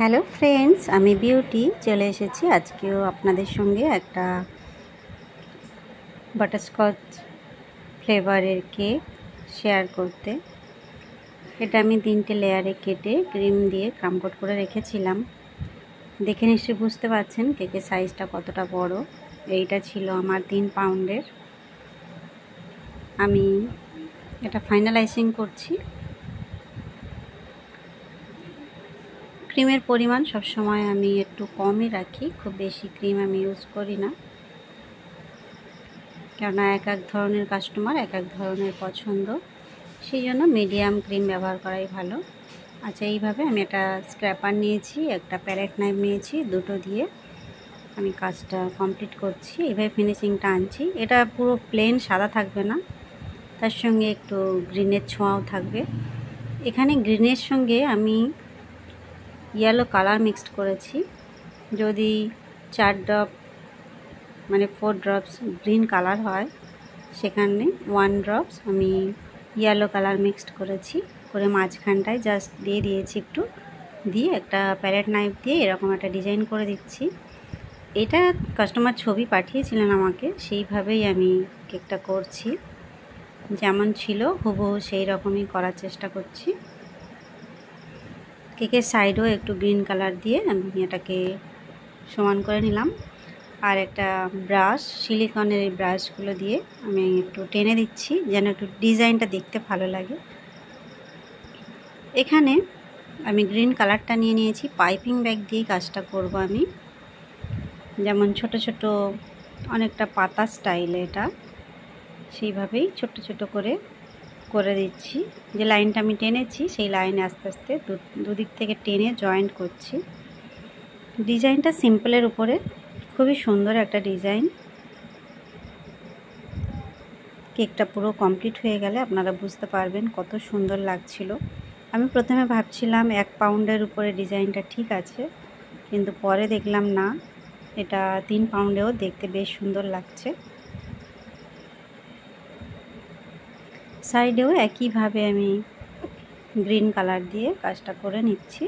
Hello friends, আমি beauty চলে এসেছি আজকেও আপনাদের সঙ্গে একটা বাটারস্কচ ফ্লেভারের কেক শেয়ার করতে। এটা আমি 3টে লেয়ারে কেটে ক্রিম দিয়ে ক্রামকোট করে রেখেছিলাম। দেখে নিশ্চয়ই বুঝতে পারছেন কেকের সাইজটা কতটা বড়। এইটা ছিল আমার 3 পাউন্ডের। আমি এটা ফাইনালাইজিং করছি। ক্রিমের পরিমাণ সবসময় আমি একটু কমই রাখি, খুব বেশি ক্রিম আমি ইউজ করি না, কেননা এক এক ধরনের কাস্টমার এক এক ধরনের পছন্দ, সেই জন্য মিডিয়াম ক্রিম ব্যবহার করাই ভালো। আচ্ছা, এইভাবে আমি একটা স্ক্র্যাপার নিয়েছি, একটা প্যালেট নাইফ নিয়েছি, দুটো দিয়ে আমি কাজটা কমপ্লিট করছি। এইভাবে ফিনিশিংটা আনছি। এটা পুরো প্লেন সাদা থাকবে না, তার সঙ্গে একটু গ্রিনের ছোঁয়াও থাকবে। এখানে গ্রিনের সঙ্গে আমি ইয়েলো কালার মিক্সড করেছি। যদি 4 ড্রপ মানে 4 ড্রপস গ্রিন কালার হয়, সেখানে 1 ড্রপস আমি ইয়েলো কালার মিক্সড করেছি, করে মাঝখানটায় জাস্ট দিয়ে দিয়েছি একটু, দিয়ে একটা প্যালেট নাইফ দিয়ে এরকম একটা ডিজাইন করে দিচ্ছি। এটা কাস্টমার ছবি পাঠিয়েছিলেন আমাকে, সেইভাবেই আমি কেকটা করছি। যেমন ছিল হুবহু সেই রকমই করার চেষ্টা করছি। কেকের সাইডেও একটু গ্রিন কালার দিয়ে আমি এটাকে সমান করে নিলাম। আর একটা ব্রাশ, সিলিকনের এই ব্রাশগুলো দিয়ে আমি একটু টেনে দিচ্ছি যেন একটু ডিজাইনটা দেখতে ভালো লাগে। এখানে আমি গ্রিন কালারটা নিয়ে নিয়েছি। পাইপিং ব্যাগ দিয়ে কাজটা করব আমি, যেমন ছোট ছোট অনেকটা পাতা স্টাইলে, এটা সেইভাবেই ছোট ছোট করে করে দিচ্ছি। যে লাইনটা আমি টেনেছি সেই লাইনে আস্তে আস্তে দুদিক থেকে টেনে জয়েন্ট করছি। ডিজাইনটা সিম্পলের উপরে খুবই সুন্দর একটা ডিজাইন। কেকটা পুরো কমপ্লিট হয়ে গেলে আপনারা বুঝতে পারবেন কত সুন্দর লাগছিল। আমি প্রথমে ভাবছিলাম 1 পাউন্ডের উপরে ডিজাইনটা ঠিক আছে, কিন্তু পরে দেখলাম না, এটা 3 পাউন্ডেও দেখতে বেশ সুন্দর লাগছে। সাইডেও একইভাবে আমি গ্রিন কালার দিয়ে কাজটা করে নিচ্ছি।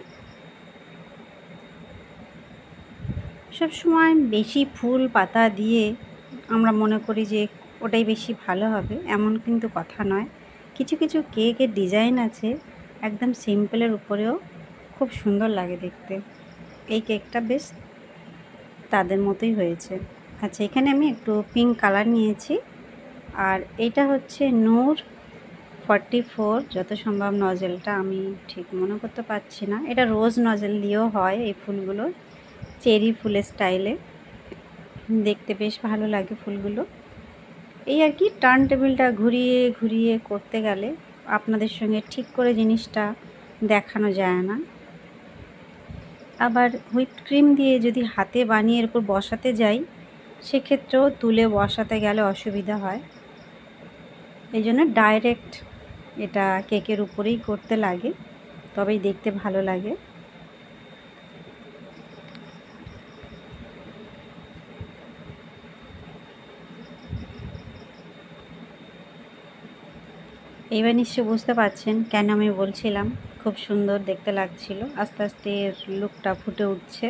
সবসময় বেশি ফুল পাতা দিয়ে আমরা মনে করি যে ওটাই বেশি ভালো হবে, এমন কিন্তু কথা নয়। কিছু কিছু কেকের ডিজাইন আছে একদম সিম্পলের উপরেও খুব সুন্দর লাগে দেখতে। এই কেকটা বেশ তাদের মতোই হয়েছে। আচ্ছা, এখানে আমি একটু পিঙ্ক কালার নিয়েছি, আর এটা হচ্ছে নূর 44 যত সম্ভব নজেলটা, আমি ঠিক মনে করতে পারছি না। এটা রোজ নজেল দিয়েও হয় এই ফুলগুলো, চেরি ফুলের স্টাইলে, দেখতে বেশ ভালো লাগে ফুলগুলো। এই আর কি, টার্ন টেবিলটা ঘুরিয়ে ঘুরিয়ে করতে গেলে আপনাদের সঙ্গে ঠিক করে জিনিসটা দেখানো যায় না। আবার হুইপ ক্রিম দিয়ে যদি হাতে বানিয়ে এর উপর বসাতে যাই, সেক্ষেত্রেও তুলে বসাতে গেলে অসুবিধা হয়। এই জন্য ডাইরেক্ট এটা কেকের উপরেই করতে লাগে, তবেই দেখতে ভালো লাগে। এইবার নিশ্চয়ই বুঝতে পারছেন কেন আমি বলছিলাম খুব সুন্দর দেখতে লাগছিল। আস্তে আস্তে এর লুকটা ফুটে উঠছে।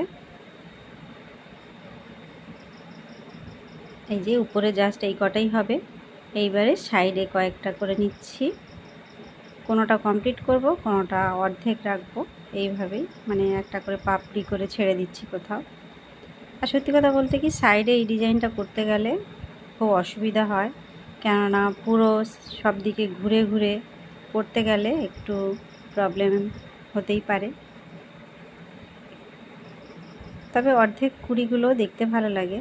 এই যে উপরে জাস্ট এই কটাই হবে। এইবারে সাইডে কয়েকটা করে নিচ্ছি, কোনোটা কমপ্লিট করব, কোনোটা অর্ধেক রাখবো। এইভাবেই মানে একটা করে পাপড়ি করে ছেড়ে দিচ্ছি কোথাও। আর সত্যি কথা বলতে কি, সাইডে এই ডিজাইনটা করতে গেলে খুব অসুবিধা হয়, কেননা পুরো সব দিকে ঘুরে ঘুরে করতে গেলে একটু প্রবলেম হতেই পারে। তবে অর্ধেক কুড়িগুলো দেখতে ভালো লাগে।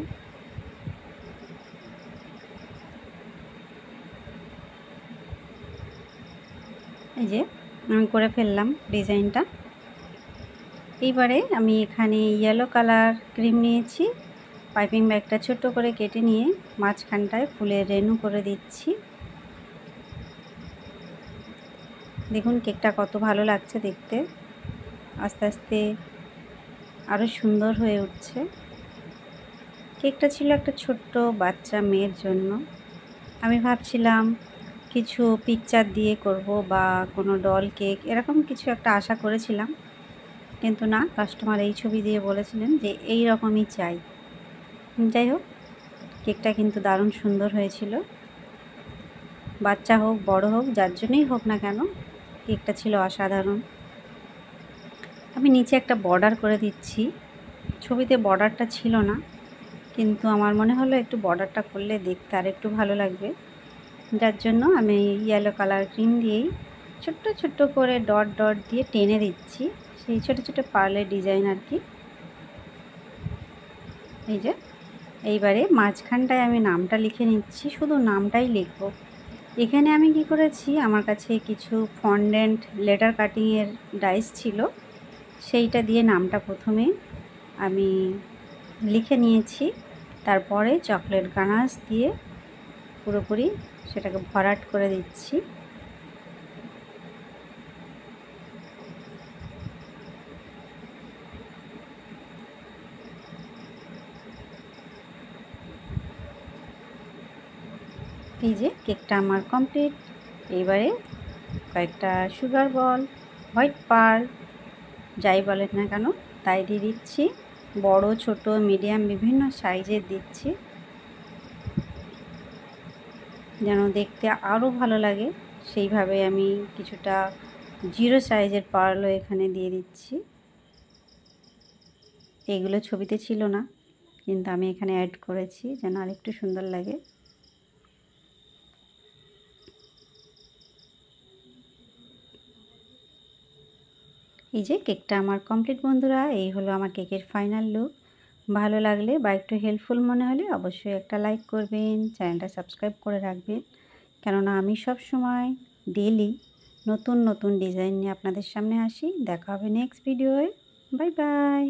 এই যে আমি করে ফেললাম ডিজাইনটা। এইবারে আমি এখানে ইয়েলো কালার ক্রিম নিয়েছি, পাইপিং ব্যাগটা ছোট্ট করে কেটে নিয়ে মাঝখানটায় ফুলের রেনু করে দিচ্ছি। দেখুন কেকটা কত ভালো লাগছে দেখতে, আস্তে আস্তে আরও সুন্দর হয়ে উঠছে। কেকটা ছিল একটা ছোট্ট বাচ্চা মেয়ের জন্য। আমি ভাবছিলাম কিছু পিকচার দিয়ে করব বা কোনো ডল কেক, এরকম কিছু একটা আশা করেছিলাম, কিন্তু না, কাস্টমার এই ছবি দিয়ে বলেছিলেন যে এই রকমই চাই। যাই হোক, কেকটা কিন্তু দারুণ সুন্দর হয়েছিল। বাচ্চা হোক বড় হোক, যার জন্যই হোক না কেন, কেকটা ছিল অসাধারণ। আমি নিচে একটা বর্ডার করে দিচ্ছি। ছবিতে বর্ডারটা ছিল না, কিন্তু আমার মনে হলো একটু বর্ডারটা করলে দেখতে আর একটু ভালো লাগবে, যার জন্য আমি ইয়েলো কালার ক্রিম দিয়েই ছোট্ট ছোট্ট করে ডট ডট দিয়ে টেনে দিচ্ছি, সেই ছোট ছোট পার্লের ডিজাইন আর কি। এই যে এইবারে মাঝখানটায় আমি নামটা লিখে নিচ্ছি, শুধু নামটাই লিখব। এখানে আমি কি করেছি, আমার কাছে কিছু ফন্ডেন্ট লেটার কাটিংয়ের ডাইস ছিল, সেইটা দিয়ে নামটা প্রথমে আমি লিখে নিয়েছি। তারপরে চকলেট গানাশ দিয়ে পুরোপুরি সেটাকে ভরাট করে দিচ্ছি। এই যে কেকটা আমার কমপ্লিট। এবারে কয়েকটা সুগার বল, হোয়াইট পার্ল, যাই বলেন না কেন তাই দিয়ে দিচ্ছি। বড় ছোট মিডিয়াম বিভিন্ন সাইজের দিচ্ছি, যেন দেখতে আরও ভালো লাগে। সেইভাবে আমি কিছুটা জিরো সাইজের পার্লও এখানে দিয়ে দিচ্ছি। এগুলো ছবিতে ছিল না, কিন্তু আমি এখানে অ্যাড করেছি যেন আরেকটু সুন্দর লাগে। এই যে কেকটা আমার কমপ্লিট বন্ধুরা, এই হলো আমার কেকের ফাইনাল লুক। ভালো লাগলে বা একটু হেল্পফুল মনে হলে অবশ্যই একটা লাইক করবেন, চ্যানেলটা সাবস্ক্রাইব করে রাখবেন, কেননা আমি সব সময় ডেইলি নতুন নতুন ডিজাইন নিয়ে আপনাদের সামনে আসি। দেখা হবে নেক্সট ভিডিওয়ে। Bye bye.